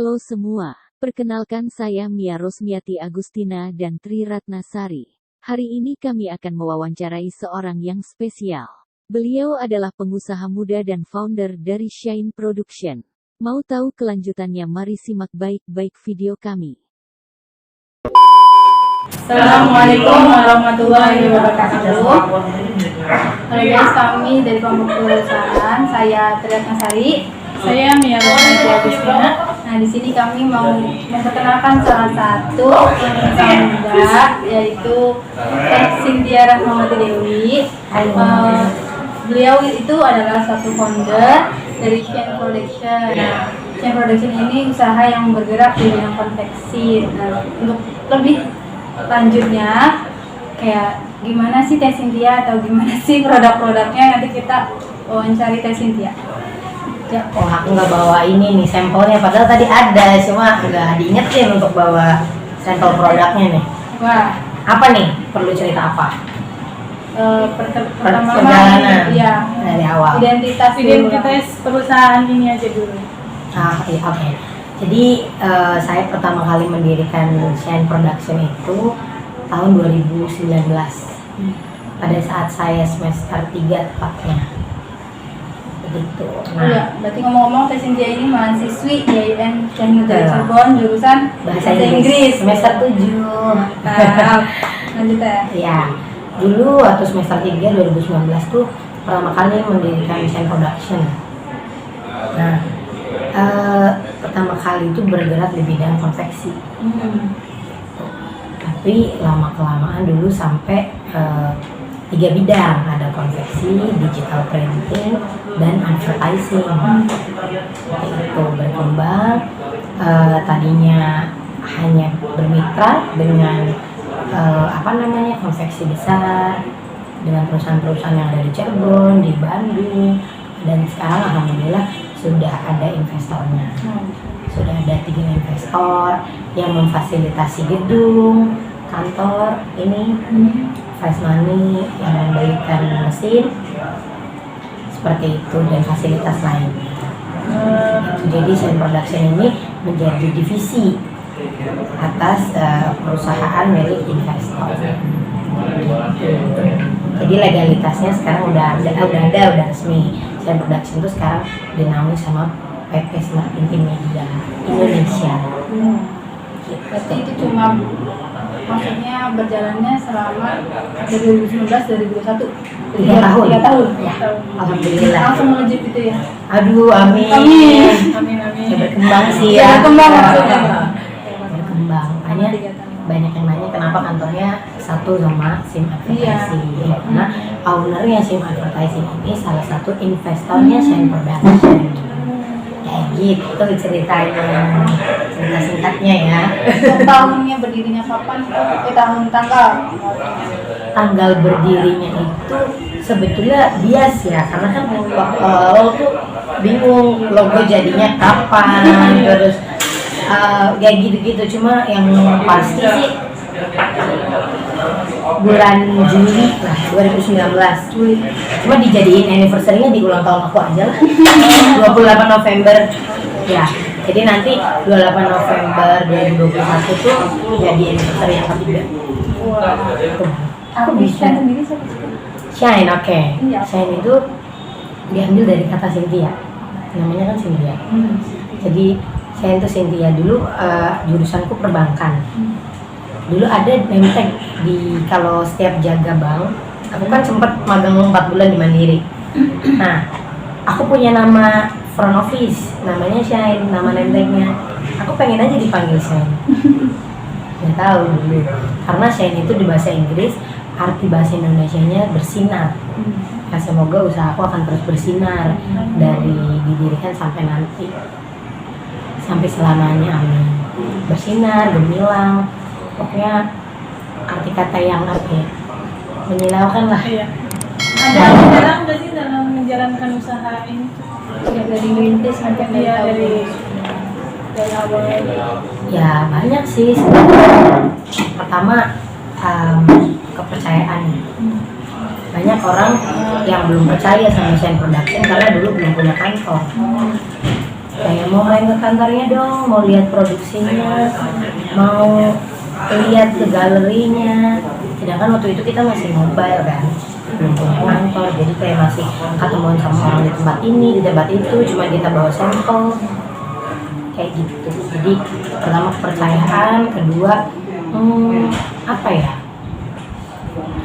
Halo semua, perkenalkan saya Mia Rosmiati Agustina dan Tri Ratnasari. Hari ini kami akan mewawancarai seorang yang spesial. Beliau adalah pengusaha muda dan founder dari Shine Production. Mau tahu kelanjutannya? Mari simak baik-baik video kami. Assalamualaikum warahmatullahi wabarakatuh. Halo guys, kami dari kelompok perusahaan. Saya Tri Ratnasari. Saya Mia Rosmiati Agustina. Nah, di sini kami mau memperkenalkan salah satu pengusaha muda, yaitu Teh Cynthia Rahmawati Dewi. Beliau itu adalah satu founder dari Shine Production. Nah, Shine Production ini usaha yang bergerak di bidang konveksi. Nah, untuk lebih lanjutnya, kayak gimana sih Teh Cynthia atau gimana sih produk-produknya, nanti kita wawancari Teh Cynthia. Ya, oh aku nggak bawa ini nih sampelnya, padahal tadi ada, cuma nggak diingetin untuk bawa sampel produknya nih. Wah, Apa nih? Perlu cerita apa? pertama Perjalanan ya, dari awal. identitas perusahaan ini aja dulu. Iya, oke. Jadi saya pertama kali mendirikan Shine Production itu tahun 2019. Pada saat saya semester 3 tepatnya. Begitu. Iya, berarti ngomong-ngomong Teh Cynthia ini mahasiswi YIN Teknik dari Cirebon, jurusan bahasa Inggris semester 7. Mantap. Lanjut ya. Ya, dulu waktu semester 3 2019 tuh pertama kali mendirikan Shine Production. Nah, pertama kali itu bergerak di bidang konveksi. Tapi lama-kelamaan dulu sampai 3 bidang, ada konveksi, digital printing, dan advertising. Itu berkembang. Tadinya hanya bermitra dengan konveksi besar, dengan perusahaan-perusahaan yang ada di Cirebon, di Bandung, dan sekarang alhamdulillah sudah ada investornya. Sudah ada 3 investor yang memfasilitasi gedung, kantor, ini fresh money yang memberikan mesin seperti itu dan fasilitas lain. Jadi Shine Production ini menjadi divisi atas perusahaan milik investor. Jadi legalitasnya sekarang udah resmi. Shine Production itu sekarang dinaungi sama PT Smart Intimedia Indonesia. Berarti itu cuma maksudnya berjalannya selama 2019-2021 3 tahun. 3 tahun. Ya, alhamdulillah. Langsung melejit gitu ya. Aduh, amin. Amin. Ya, berkembang sih Ya, ya. berkembang maksudnya. Berkembang. Makanya banyak yang nanya kenapa kantornya satu sama SIM Advertising. Iya. Karena ownernya SIM Advertising ini salah satu investornya Shine Production. Kayak gitu ceritanya. Cerita singkatnya ya. Untuk tahunnya berdirinya kapan? Tahun tanggal. Tanggal berdirinya itu sebetulnya bias ya, karena kan waktu awal tuh bingung logo jadinya kapan, terus kayak gitu-gitu. Cuma yang pasti sih bulan Juli lah 2019. Cuma dijadiin anniversary-nya di ulang tahun aku aja lah. 28 November ya. Jadi nanti 28 November 2021 tuh jadi anniversary yang ketiga. Aku bisa sendiri siapa? Shine, oke. Iya. Shine itu diambil dari kata Cynthia. Namanya kan Cynthia. Jadi Shine itu Cynthia. Dulu jurusanku perbankan. Dulu ada name tag di kalau setiap jaga bank. Aku kan sempat magang 4 bulan di Mandiri. Nah, aku punya nama front office, namanya Shine, nama name tagnya. Aku pengen aja dipanggil Shine. Nggak tahu dulu. Karena Shine itu di bahasa Inggris, arti bahasa Indonesianya bersinar. Nah, semoga usahaku akan terus bersinar dari didirikan sampai nanti, sampai selamanya, amin. Bersinar, gemilang, pokoknya arti kata yang menyilaukan lah. Iya. Ada kendala nggak sih dalam menjalankan usaha ini? Ya, dari rintis sampai dari awal. Ya banyak sih sebenarnya. Pertama kepercayaan. Banyak orang yang belum percaya sama Shine Production karena dulu belum punya kantor. kayak mau main ke kantornya dong, mau lihat produksinya, mau lihat ke galerinya. Sedangkan waktu itu kita masih mobile kan, belum punya kantor, jadi kayak masih ketemuan sama orang di tempat ini, di tempat itu, cuma kita bawa sampel kayak gitu. Jadi pertama kepercayaan, kedua apa ya,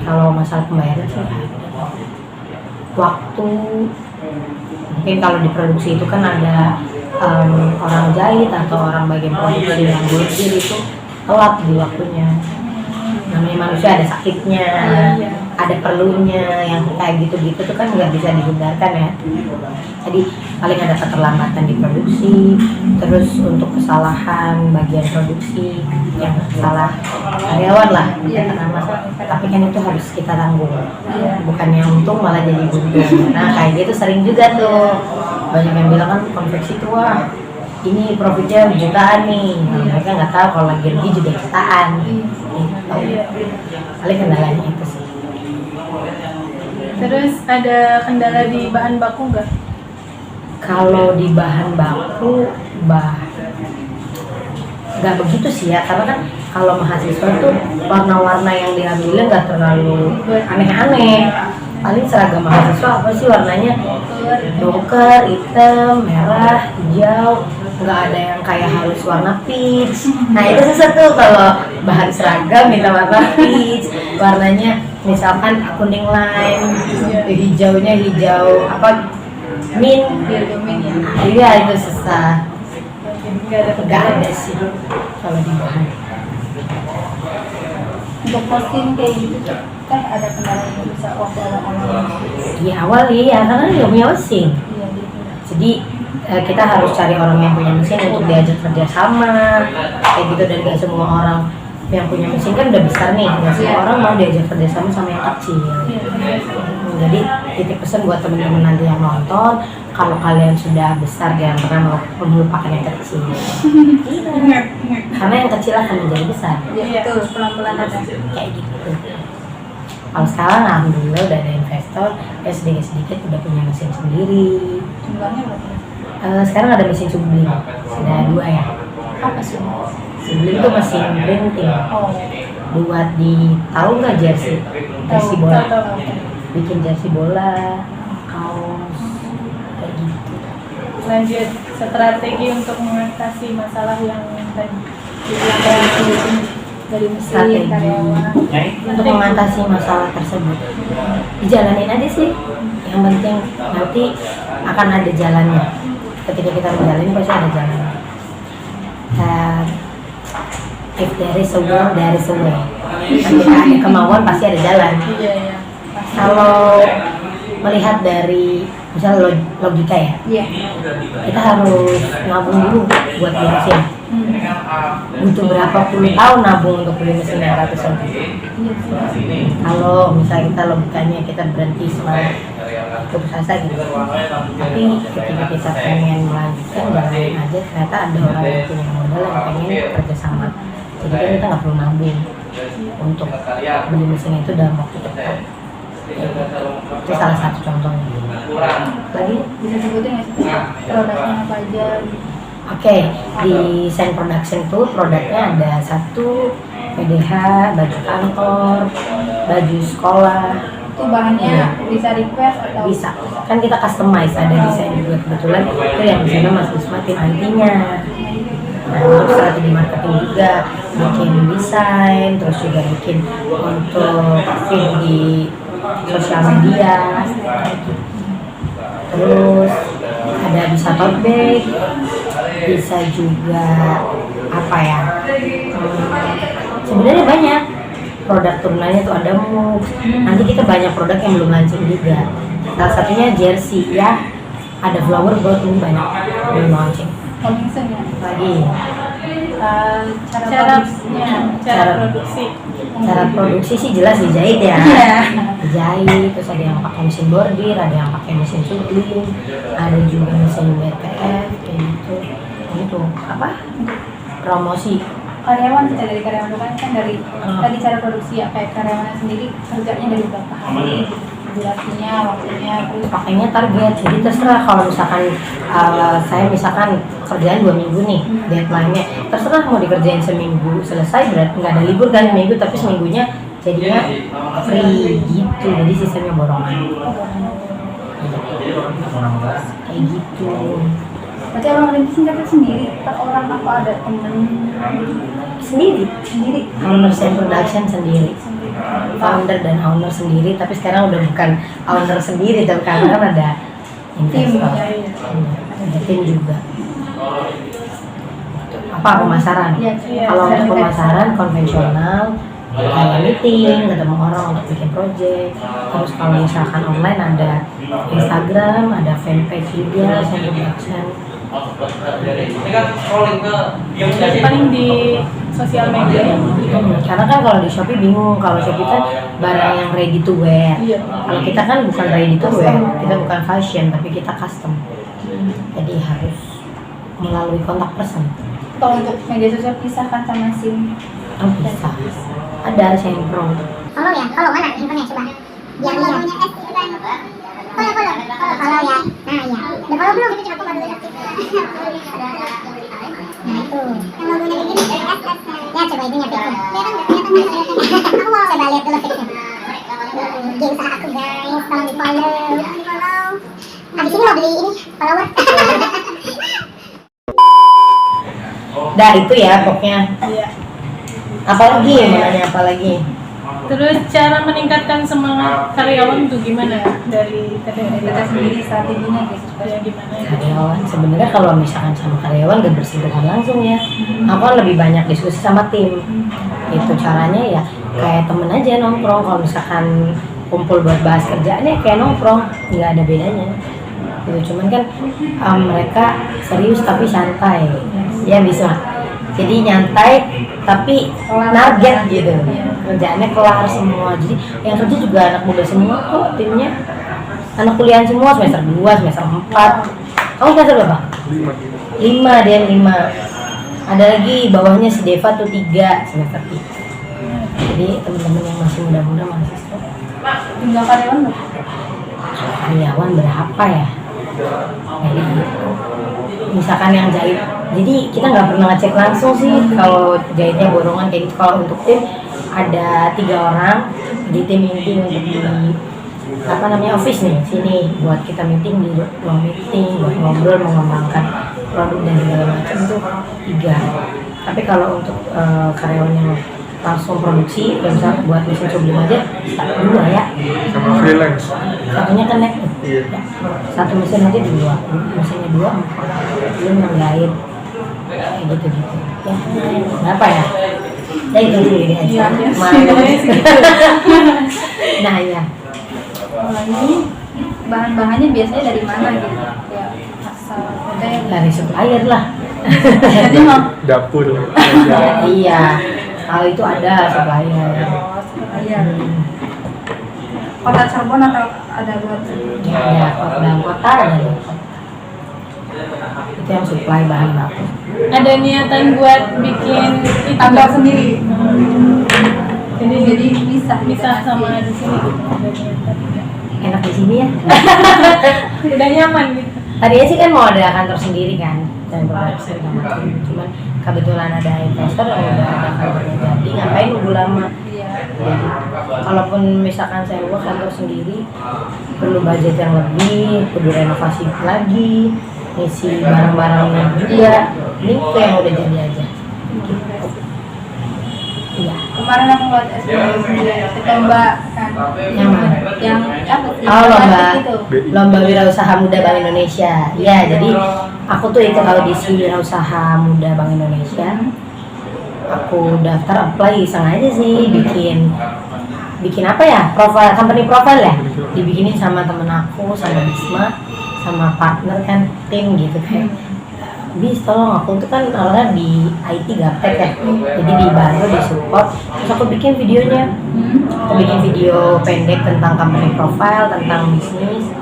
kalau masalah pembayaran sih ada. Waktu mungkin kalau di produksi itu kan ada orang jahit atau orang bagian produksi yang bordir itu telat di waktunya. Namanya manusia ada sakitnya, ada perlunya, yang kayak gitu-gitu tuh kan nggak bisa dihindarkan ya. Jadi paling ada keterlambatan di produksi, terus untuk kesalahan bagian produksi yang salah karyawan lah, tapi kan itu harus kita tanggung, bukan yang untung malah jadi buntung. Nah kayak gitu sering juga tuh, banyak yang bilang kan konveksi itu wah ini profitnya jutaan nih, mereka nggak tahu kalau lagi rugi juga jutaan. Paling kendalanya itu sih. Terus ada kendala di bahan baku nggak? Kalau di bahan baku, nggak begitu sih ya, karena kan kalau mahasiswa tuh warna-warna yang diambilnya nggak terlalu aneh-aneh. Paling seragam mahasiswa apa sih warnanya? Doker, hitam, merah, hijau, nggak ada yang kayak harus warna peach. Nah itu susah tuh kalau bahan seragam minta warna peach, warnanya misalkan kuning lime, hijaunya hijau apa mint, iya itu susah. Nggak ada sih kalau di bahan. Untuk posting kayak gitu kan ada kendala yang bisa waktu awal-awal. Di awal iya, karena nggak punya mesin. Jadi kita harus cari orang yang punya mesin untuk diajak kerja sama kayak gitu, dan gak semua orang yang punya mesin kan udah besar nih, gak semua orang mau diajak kerja sama yang kecil. Jadi titip pesan buat teman-teman nanti yang nonton, kalau kalian sudah besar jangan pernah melupakan yang kecil. Karena yang kecil akan menjadi besar. Betul, pelan-pelan ada Kayak gitu. Kalau sekarang alhamdulillah udah ada investor, ya sedikit-sedikit udah punya mesin sendiri. jumlahnya berapa? Sekarang ada mesin sublim, ada 2 ya. Apa sih? Sublim itu mesin printing. Oh, Buat tahu nggak jersey bola, bikin jersey bola, kaos, kayak gitu. Lanjut, strategi untuk mengatasi masalah yang tadi dibilang dari mesin Strategi karyawan. untuk mengatasi masalah tersebut, dijalanin aja sih. Yang penting nanti akan ada jalannya. Ketika kita menjalani pasti ada jalannya. If there is a will, there is a way. Ketika ada kemauan pasti ada jalan. Iya. Kalau melihat dari misalnya logika ya, kita harus nabung dulu buat beli mesin. Butuh berapa puluh tahun nabung untuk beli mesin yang ratusan ribu. Kalau misalnya kita logikanya kita berhenti semangat putus asa gitu, tapi ketika kita pengen melanjutkan jalanin aja, ternyata ada orang yang punya modal yang pengen kerja sama, jadi kan kita nggak perlu nabung untuk beli mesin itu dalam waktu cepat. Itu salah satu contohnya. Lagi Bisa sebutin nggak sih produknya apa aja? Oke, di Sen Production tuh produknya ada 1 PDH, baju kantor, baju sekolah. Itu bahannya bisa request atau Bisa, kan kita customize, ada desain juga kebetulan itu yang di sana Mas Wisma tim antinya. Nah, untuk strategi marketing juga bikin desain, terus juga bikin untuk feed di sosial media. Terus ada bisa tote bag, bisa juga apa ya? Sebenarnya banyak produk turunannya tuh, ada mug. Nanti kita banyak produk yang belum launching juga. Salah satunya jersey ya, ada flower boat, ini banyak belum launching. coming soon ya? Lagi Cara produksi. cara produksi sih jelas dijahit ya. Dijahit, terus ada yang pakai mesin bordir, ada yang pakai mesin sublim, ada juga mesin BTF kayak gitu. Itu apa? Promosi. Karyawan kita dari karyawan bukan kan dari tadi cara produksi ya, kayak karyawan sendiri kerjanya dari berapa hari? durasinya, waktunya, terus pakainya target. Jadi terserah kalau misalkan saya misalkan kerjaan 2 minggu nih deadline-nya, terserah mau dikerjain seminggu selesai, berarti nggak ada libur kan minggu, tapi seminggunya jadinya free gitu. Jadi sistemnya borongan kayak gitu. berarti orang rintisin itu sendiri per orang apa ada temen Sendiri owner Sen Production sendiri, founder dan owner sendiri, tapi sekarang udah bukan owner sendiri, tapi karena kan ada investor, ada tim juga. Apa pemasaran? Kalau untuk pemasaran konvensional kayak meeting, ketemu orang untuk bikin project. Terus kalau misalkan online ada Instagram, ada fanpage juga, Sen Production. Paling di sosial media ya. Karena kan kalau di Shopee bingung, kalau Shopee kan barang yang ready to wear. Iya. Kalau kita kan bukan ready to wear, kita bukan fashion, tapi kita custom. Jadi harus melalui kontak person. kalau untuk media sosial pisahkan sama SIM. Oh bisa. Ada Sempro. Follow ya, follow mana handphonenya coba. Biar lihat. Follow ya. Nah ya. Udah follow belum? Itu cuma dulu aktif. Nah itu. Yang logonya begini. Ya coba itunya Viko. Aku mau coba lihat dulu Viko. Geng usaha aku guys, tolong di follow. Abis ini mau beli ini follower. Dah itu ya pokoknya. Iya. Apalagi mau nanya apa lagi? Terus cara meningkatkan semangat karyawan tuh gimana ya dari Kita sendiri strateginya gitu. ya gimana ya? Karyawan sebenarnya kalau misalkan sama karyawan gak bersentuhan langsung ya. Aku kan lebih banyak diskusi sama tim. Itu caranya ya kayak temen aja nongkrong. Kalau misalkan kumpul buat bahas kerjaannya kayak nongkrong, nggak ada bedanya. Gitu. Cuman kan mereka serius tapi santai, ya bisa. Jadi nyantai tapi target gitu. Kerjaannya kelar semua. Jadi yang kerja juga anak muda semua kok timnya. Anak kuliah semua semester 2, semester 4. Kamu semester berapa? 5 dia 5. Ada lagi bawahnya si Deva tuh 3 semester 3. Jadi teman-teman yang masih muda-muda mahasiswa. Jumlah karyawan berapa? Karyawan berapa ya? Jadi misalkan yang jahit, jadi kita nggak pernah ngecek langsung sih kalau jahitnya borongan kayak gitu. Kalau untuk tim ada 3 orang di tim inti untuk di office nih sini buat kita meeting, di ruang meeting buat ngobrol mengembangkan produk dan segala macam itu 3. Tapi kalau untuk karyawan yang langsung produksi, misalnya buat mesin sublim aja 2 ya. Sama freelance. Satunya connect tuh. Iya. Satu mesin aja 2, mesinnya 2, belum yang lain kayak gitu. Ya, berapa ya? Ya itu sendiri aja. Nah ya. Ini bahan-bahannya biasanya dari mana gitu? Ya asal Dari supplier lah. jadi mau Dapur. Iya. Kalau itu ada supplier. iya. Kota Cirebon atau ada buat Ada dalam kota, ada di kota. Itu yang supply bahan baku. Ada niatan buat bikin itu tambah sendiri. jadi bisa sama di sini gitu. Ada niatan. Enak di sini ya. Udah nyaman gitu. Tadinya sih kan mau ada kantor sendiri kan, dan produksi sama tim. Cuman kebetulan ada investor yang udah ada kantornya jadi, ngapain nunggu lama. Iya. Jadi, kalaupun misalkan saya buat kantor sendiri, perlu budget yang lebih, perlu renovasi lagi, ngisi barang-barangnya juga. Ini tuh yang udah jadi aja. Iya. Kemarin aku buat lomba kan. Yang mana? Yang apa sih? Oh, Itu. lomba wirausaha muda Bank Indonesia. Iya, jadi aku tuh ikut audisi wirausaha muda Bank Indonesia. Aku daftar apply iseng aja sih, bikin apa ya? Company profile ya. Dibikinin sama temen aku, sama Bisma, sama partner kan, tim gitu kan. Bis tolong, aku tuh kan awalnya di IT gaptek ya, jadi dibantu, disupport. Terus aku bikin videonya, aku bikin video pendek tentang company profile, tentang bisnis.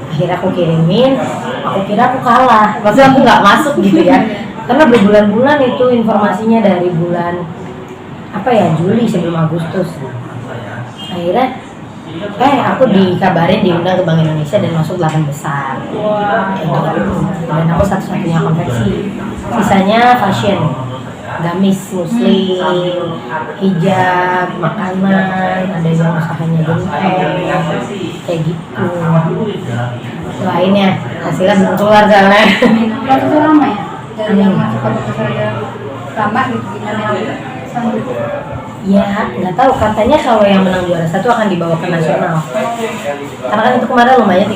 Akhirnya aku kirimin, aku kira aku kalah, maksudnya aku nggak masuk gitu ya, karena berbulan-bulan itu informasinya dari bulan apa ya, Juli sebelum Agustus. Akhirnya aku dikabarin diundang ke Bank Indonesia dan masuk 8 besar. Dan aku satu-satunya konveksi. Sisanya fashion, gamis, muslim, hijab, makanan, ada yang usahanya genteng, kayak gitu. Lainnya hasilnya belum keluar soalnya. Prosesnya lama ya? Dari yang masuk ke besar yang lama gitu gimana selanjutnya? Ya, nggak tahu. Katanya kalau yang menang juara 1 akan dibawa ke nasional. Karena kan itu kemarin lumayan 3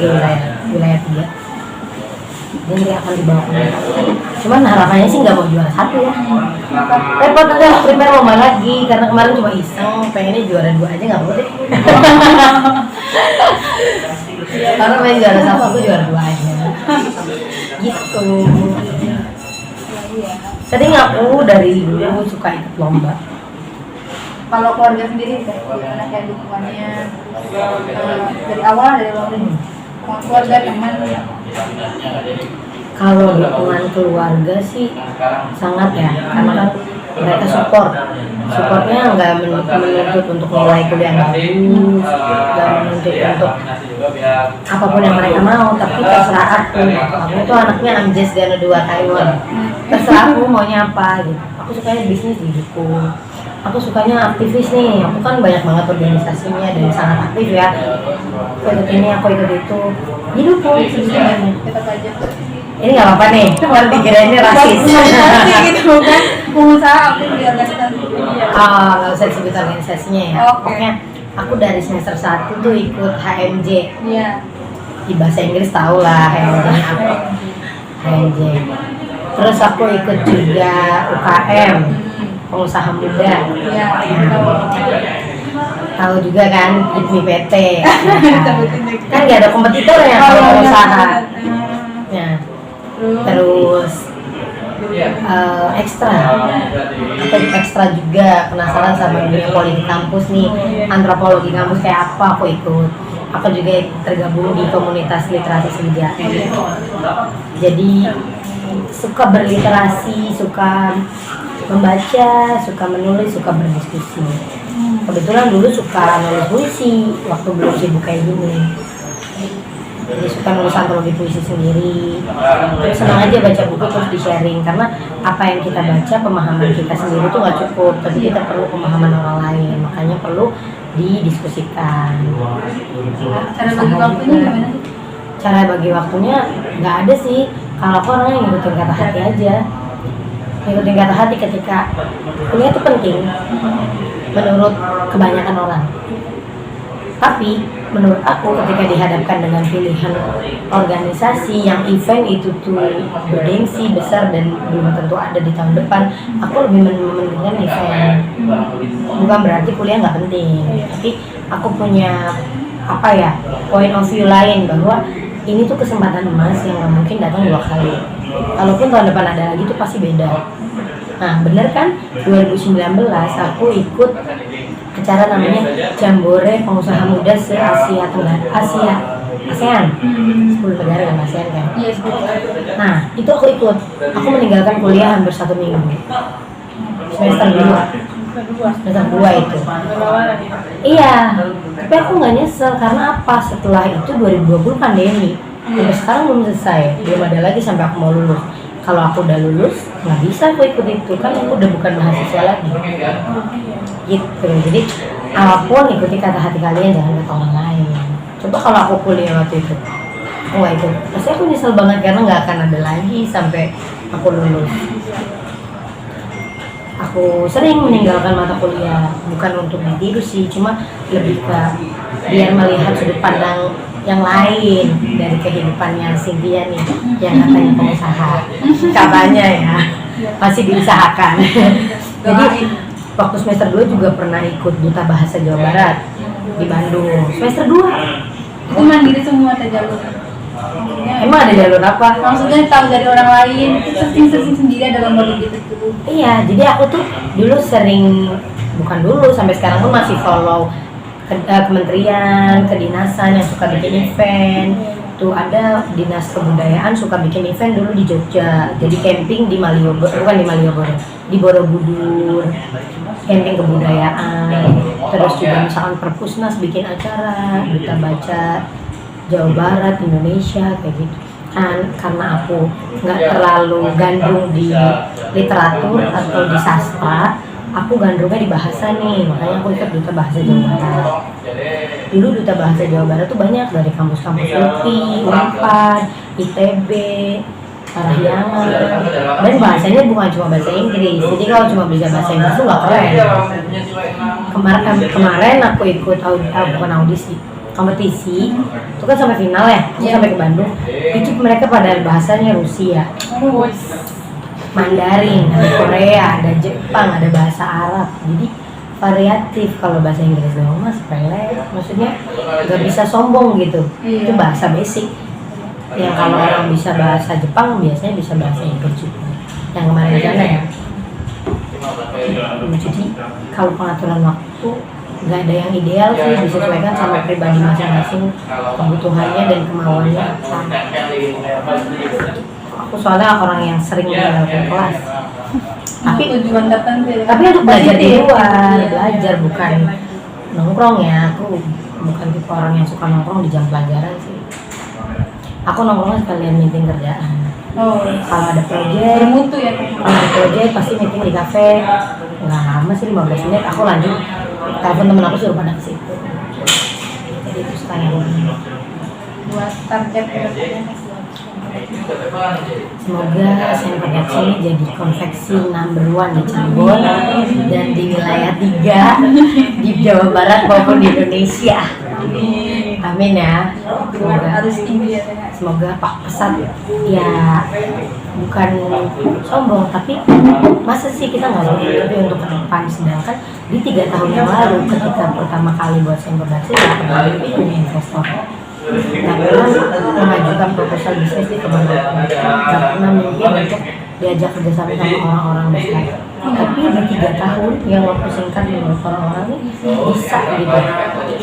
wilayah 3. Dan dia akan dibawa ke nasional. Cuman harapannya sih nggak mau juara 1 ya. Repot nanti aku prepare lomba lagi. Karena kemarin cuma iseng, pengennya juara 2 aja nggak boleh. Karena main juara 1 aku juara 2 aja. Gitu. Tadi aku dari dulu suka ikut lomba. Kalau keluarga sendiri gimana kayak dukungannya dari awal dari keluarga teman? Kalau dukungan keluarga sih sangat ya, karena kan mereka supportnya nggak menuntut untuk nilai kuliah bagus, nggak menuntut untuk apapun yang mereka mau, tapi terserah aku tuh anaknya Amjes dan 2 Taiwan, terserah aku maunya apa gitu. Aku sukanya bisnis didukung, aku sukanya aktivis nih, aku kan banyak banget organisasinya dan sangat aktif ya. Aku ikut ini, aku ikut itu, didukung sebenarnya. Tetap aja. Ini nggak apa-apa nih, baru dikira ini rasis. Gitu kan, pengusaha aktif di organisasi. Nggak usah disebut organisasinya ya. Oke. Pokoknya aku dari semester 1 tuh ikut HMJ. Iya. Di bahasa Inggris tau lah HMJ apa. HMJ. Terus aku ikut juga UKM, pengusaha muda. Iya. Tahu juga kan, IPMI PT. Kan nggak ada kompetitor ya kalau pengusaha. Ya. Terus ekstra juga penasaran sama dunia politik kampus nih, antropologi kampus kayak apa, aku ikut. Aku juga tergabung di komunitas literasi senja. Jadi suka berliterasi, suka membaca, suka menulis, suka berdiskusi. Kebetulan dulu suka nulis puisi waktu belum sibuk kayak gini. Jadi suka nulis antologi puisi sendiri. Terus senang aja baca buku terus di-sharing, karena apa yang kita baca, pemahaman kita sendiri tuh nggak cukup, tapi kita perlu pemahaman orang lain, makanya perlu didiskusikan. Cara bagi waktunya gimana sih? Cara bagi waktunya nggak ada sih. Kalau aku orangnya ngikutin kata hati aja. Ngikutin kata hati ketika kuliah itu penting menurut kebanyakan orang. Tapi menurut aku ketika dihadapkan dengan pilihan organisasi yang event itu tuh bergengsi besar dan belum tentu ada di tahun depan, aku lebih mementingkan event. Bukan berarti kuliah nggak penting, tapi aku punya point of view lain bahwa ini tuh kesempatan emas yang nggak mungkin datang 2 kali. Kalaupun tahun depan ada lagi tuh pasti beda. Nah bener kan, 2019 aku ikut acara namanya Jambore Pengusaha Muda se-Asia Tenggara, ASEAN, 10 negara kan ASEAN kan. Iya, Nah itu aku ikut, aku meninggalkan kuliah hampir 1 minggu, semester 2 itu. Iya, tapi aku nggak nyesel karena apa? Setelah itu 2020 pandemi, sampai sekarang belum selesai, belum ada lagi sampai aku mau lulus. Kalau aku udah lulus, nggak bisa aku ikut itu, kan aku udah bukan mahasiswa lagi. Gitu, jadi apapun ikuti kata hati kalian, jangan kata orang lain. Coba kalau aku kuliah waktu itu, aku nggak ikut, pasti aku nyesel banget karena nggak akan ada lagi sampai aku lulus. Aku sering meninggalkan mata kuliah, bukan untuk ditiru sih, cuma lebih ke biar melihat sudut pandang yang lain dari kehidupannya Cynthia nih, yang katanya pengusaha, katanya ya, masih diusahakan. Jadi waktu semester 2 juga pernah ikut Duta Bahasa Jawa Barat di Bandung, semester 2. Itu mandiri semua atau jalur? Emang ada jalur apa? Maksudnya tahu dari orang lain, searching sendiri ada lomba begitu tuh. Iya, jadi aku tuh dulu sering, bukan dulu, sampai sekarang pun masih follow kementerian, kedinasan yang suka bikin event. Tuh ada dinas kebudayaan suka bikin event dulu di Jogja. Jadi camping di Malioboro, bukan di Malioboro, di Borobudur, camping kebudayaan, terus juga misalkan Perpusnas bikin acara, Duta Baca Jawa Barat, Indonesia, kayak gitu kan. Karena aku nggak terlalu gandrung di literatur atau di sastra, aku gandrungnya di bahasa nih, makanya aku ikut Duta Bahasa Jawa Barat. Dulu Duta Bahasa Jawa Barat tuh banyak dari kampus-kampus UPI, Unpad, ITB, Parahyangan, dan bahasanya bukan cuma bahasa Inggris. Jadi kalau cuma bisa bahasa Inggris tuh nggak keren. Kemarin aku ikut bukan audisi, kompetisi, itu kan sampai final ya, sampai ke Bandung. Itu mereka pada bahasanya Rusia, Mandarin, ada Korea, ada Jepang, ada bahasa Arab. Jadi variatif. Kalau bahasa Inggris doang mas sepele, maksudnya nggak bisa sombong gitu. Itu bahasa basic. Yang kalau orang bisa bahasa Jepang biasanya bisa bahasa Inggris juga. Yang kemarin di sana ya. Jadi kalau pengaturan waktu nggak ada yang ideal sih, disesuaikan sama pribadi masing-masing, kebutuhannya dan kemauannya. Aku soalnya orang yang sering meninggalkan kelas. Tapi tujuan tertentu. Tapi untuk belajar di luar, belajar bukan nongkrong ya. Aku bukan tipe orang yang suka nongkrong di jam pelajaran sih. Aku nongkrongnya sekalian meeting kerjaan. Kalau ada proyek, bermutu ya. Kalau ada proyek pasti meeting di kafe. Nggak lama sih, 15 menit. Aku lanjut telepon temen aku suruh pada ke situ. Jadi itu style. Buat target kedepannya. Semoga Saint Production ini jadi konveksi number 1 di Cirebon dan di wilayah 3 di Jawa Barat maupun di Indonesia. Amin ya. Semoga Pak Pesat ya bukan sombong, tapi masa sih kita nggak boleh lebih untuk ke depan. Sedangkan di 3 tahun yang lalu ketika pertama kali buat Saint Production ya lebih punya investor. Nggak pernah mengajukan proposal bisnis di kebanyakan, nggak pernah mimpi untuk diajak kerjasama sama orang-orang besar. Tapi di 3 tahun yang waktu singkat menurut orang-orang ini bisa gitu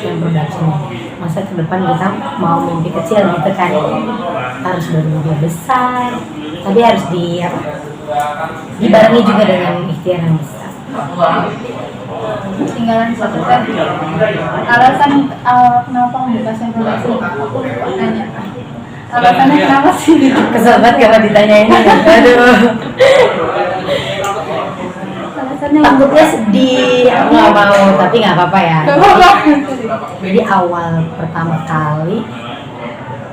yang production. Masa ke depan kita mau mimpi kecil gitu kan, harus bermimpi besar, tapi harus dibarengi juga dengan ikhtiar yang besar. Tinggalan satu kan alasan kenapa membuka Saint Production, aku lupa nanya alasannya kenapa sih. Kesel banget kalau ditanyain ini. Aduh, Alasannya takutnya sedih. Aku nggak mau, tapi nggak apa-apa ya. Gak apa-apa. Jadi awal pertama kali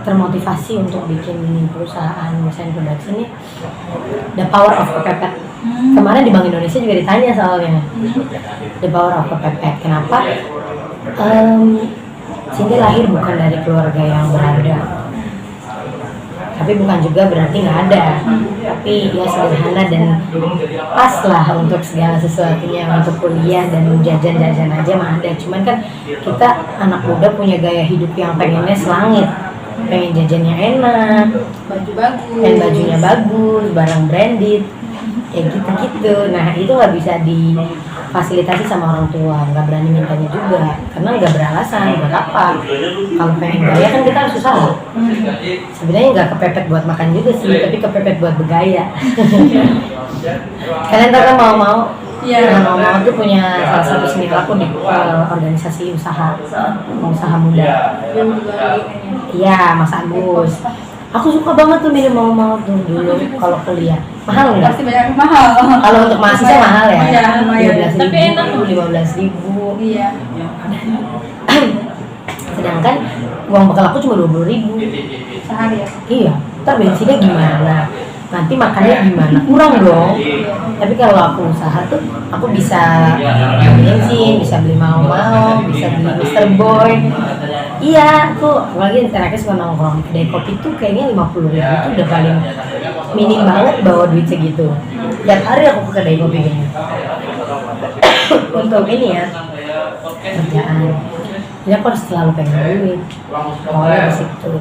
termotivasi untuk bikin perusahaan Saint Production ini the power of kepepet. Kemarin di Bank Indonesia juga ditanya soalnya the power of kepepet. Kenapa? Cindy lahir bukan dari keluarga yang berada, tapi bukan juga berarti nggak ada. Tapi ya sederhana dan pas lah untuk segala sesuatunya, untuk kuliah dan jajan-jajan aja mah ada. Cuman kan kita anak muda punya gaya hidup yang pengennya selangit, pengen jajannya enak, baju bagus, dan bajunya bagus, barang branded, ya gitu-gitu. Nah itu nggak bisa difasilitasi sama orang tua, nggak berani mintanya juga, karena nggak beralasan. Buat apa? Kalau pengen gaya kan kita harus usaha. Sebenarnya nggak kepepet buat makan juga sih, tapi kepepet buat bergaya. Kalian tahu kan mau-mau? Iya. Mau-mau tuh punya salah satu senior aku di organisasi usaha muda. Iya, Mas Agus. Aku suka banget tuh minum mau-mau tuh dulu kalau kuliah. Mahal nggak? pasti banyak mahal. Kalau untuk mahasiswa mahal ya? Iya, lumayan. 12.000, Tapi enak loh. 15.000. Iya. Sedangkan uang bekal aku cuma 20.000. Sehari ya. Iya, ntar bensinnya gimana? Nanti makannya gimana? Kurang dong. Tapi kalau aku usaha tuh, aku bisa beli bensin, bisa beli mau-mau, bisa beli Mr. Boy. Iya, tuh apalagi anaknya suka nongkrong di kedai kopi tuh kayaknya 50.000 tuh udah paling minim banget bawa duit segitu. Tiap hari aku ke kedai kopi kayaknya. Untuk ini ya, kerjaan. Jadi aku harus selalu pengen duit. Awalnya di situ.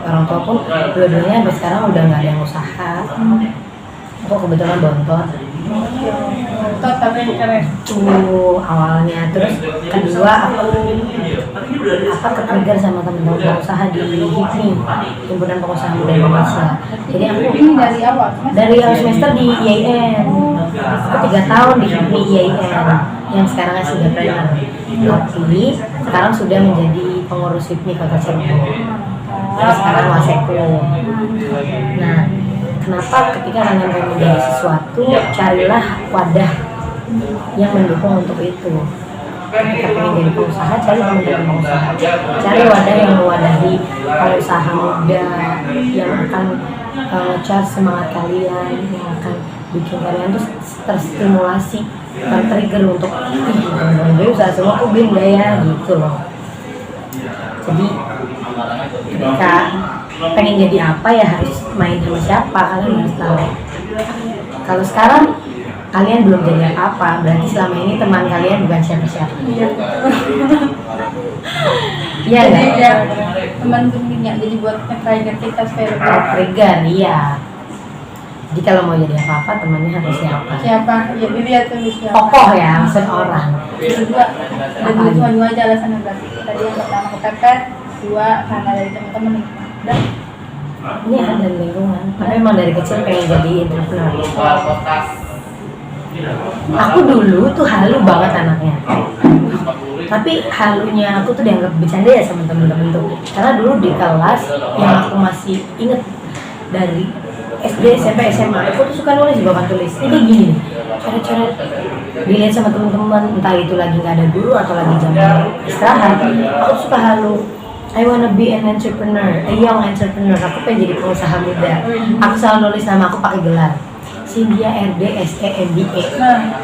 Orang tua pun dua-duanya sampai sekarang udah nggak ada yang usaha. Aku kebetulan bontot. Totalnya keren. Itu awalnya. Terus kedua aku ke-trigger sama teman-teman pengusaha di HIPMI, Himpunan Pengusaha Muda Indonesia. Jadi aku Ini dari awal. dari awal semester di IAIN, aku 3 tahun di HIPMI IAIN yang sekarang sudah trainer, tapi sekarang sudah menjadi pengurus HIPMI Kota Cirebon. Jadi sekarang wasekku. Nah, kenapa ketika kalian mau menjadi sesuatu, carilah wadah yang mendukung untuk itu. Ketika pengen jadi pengusaha, cari teman-teman pengusaha, cari wadah yang mewadahi pengusaha muda yang akan nge-charge semangat kalian, yang akan bikin kalian tuh terstimulasi, trigger untuk gue usaha semua aku beli nggak ya gitu loh. Jadi ketika pengen jadi apa ya harus main sama siapa, kalian harus tahu. Kalau sekarang kalian belum jadi apa-apa, berarti selama ini teman kalian bukan siapa-siapa. Iya Jadi nggak? ya teman punya jadi buat trigger kita supaya lebih Trigger, iya. Jadi kalau mau jadi apa-apa, temannya harus siapa? siapa ya dilihat tuh siapa. Tokoh ya, maksud orang. Kedua ada dua aja alasannya berarti. Tadi yang pertama kepepet, dua karena dari teman-teman. Dan Ini ada lingkungan. Tapi emang dari kecil pengen jadi entrepreneur. Aku dulu tuh halu banget anaknya. Tapi halunya aku tuh dianggap bercanda ya sama temen-temen tuh. Karena dulu di kelas yang aku masih inget dari SD, SMP, SMA, aku tuh suka nulis di papan tulis. Ini kayak gini, coret-coret dilihat sama temen-temen, entah itu lagi nggak ada guru atau lagi jam istirahat. Aku suka halu. I wanna be an entrepreneur, a young entrepreneur. Aku pengen jadi pengusaha muda. Aku selalu nulis nama aku pakai gelar. Cynthia RD SE MBA.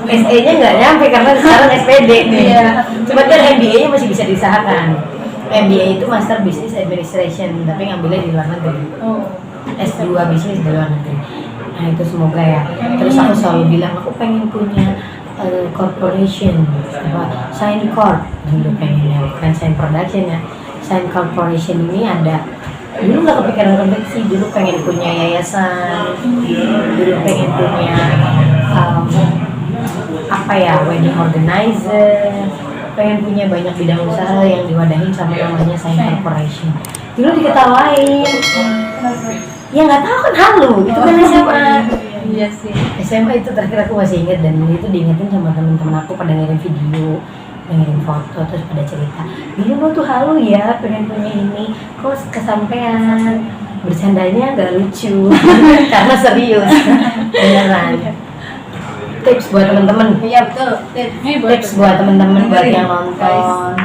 SE-nya nggak nyampe karena sekarang SPD nih. Cuma kan MBA-nya masih bisa diusahakan. MBA itu Master Business Administration, tapi ngambilnya di luar negeri. S2 bisnis di luar negeri. Nah itu semoga ya. Terus aku selalu bilang aku pengen punya corporation, apa Sign Corp. Dulu pengennya bukan Sign Production ya. Sign Corporation ini ada. Dulu nggak kepikiran konveksi, dulu pengen punya yayasan, dulu pengen punya apa ya, wedding organizer, pengen punya banyak bidang usaha yang diwadahin sama namanya Sign Corporation. Dulu diketawain, ya nggak tahu kan halu, itu kan SMA. iya sih. SMA itu terakhir aku masih ingat dan itu diingetin sama teman-teman aku pada ngirim video, ngirim foto terus pada cerita. Dulu lo tuh halu ya pengen punya ini, kok kesampean. Bercandanya agak lucu karena serius. Beneran. Tips buat teman-teman. Iya betul. Tips buat teman-teman buat yang nonton.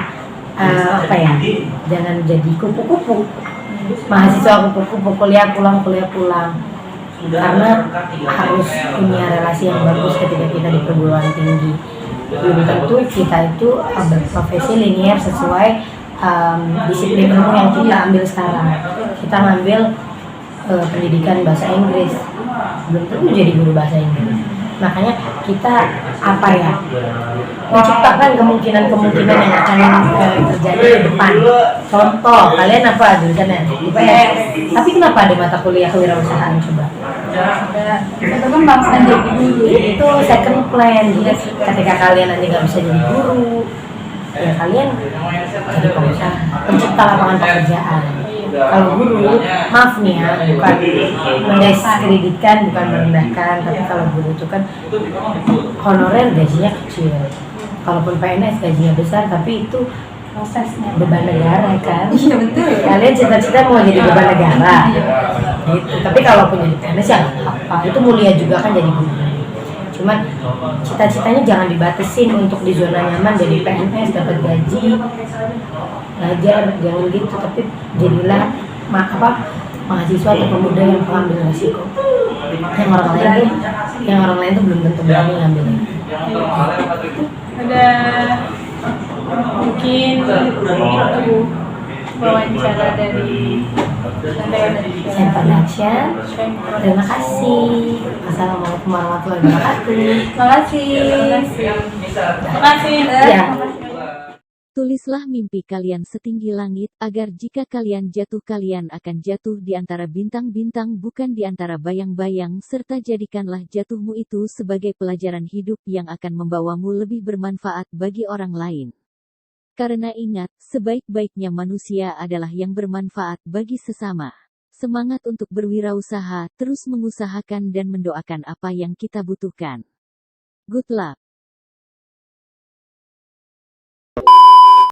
Apa ya? Jangan jadi kupu-kupu. Mahasiswa kupu-kupu kuliah pulang. Karena harus punya relasi yang bagus ketika kita di perguruan tinggi. Belum tentu kita itu berprofesi linear sesuai disiplin ilmu yang kita ambil sekarang. Kita ngambil pendidikan bahasa Inggris, belum tentu jadi guru bahasa Inggris. Makanya kita apa ya, menciptakan kemungkinan yang akan terjadi di depan. Contoh, kalian apa jurusannya? IPS. Tapi kenapa ada mata kuliah kewirausahaan coba? Itu kan bangsa jadi dulu. Itu second plan. Jadi ketika kalian nanti nggak bisa jadi guru, ya kalian jadi pengusaha, pencipta lapangan pekerjaan. Kalau guru, maaf nih ya, bukan mendiskreditkan, bukan merendahkan, tapi kalau guru itu kan honorer gajinya kecil. Kalaupun PNS gajinya besar, tapi itu Prosesnya. beban negara kan. Iya betul. Kalian cita-cita mau jadi beban negara. Gitu. Tapi kalaupun jadi PNS ya nggak apa, itu mulia juga kan jadi guru. Cuman cita-citanya jangan dibatasin untuk di zona nyaman jadi PNS dapat gaji, belajar, jangan gitu. Tapi jadilah mahasiswa atau pemuda yang mengambil resiko. Yang orang lain tuh belum tentu berani ngambilnya. Ada mungkin itu wawancara dari Sign Production. Terima kasih. Assalamualaikum warahmatullahi wabarakatuh. Terima kasih. Ya. Tulislah mimpi kalian setinggi langit, agar jika kalian jatuh kalian akan jatuh di antara bintang-bintang bukan di antara bayang-bayang, serta jadikanlah jatuhmu itu sebagai pelajaran hidup yang akan membawamu lebih bermanfaat bagi orang lain. Karena ingat, sebaik-baiknya manusia adalah yang bermanfaat bagi sesama. Semangat untuk berwirausaha, terus mengusahakan dan mendoakan apa yang kita butuhkan. Good luck.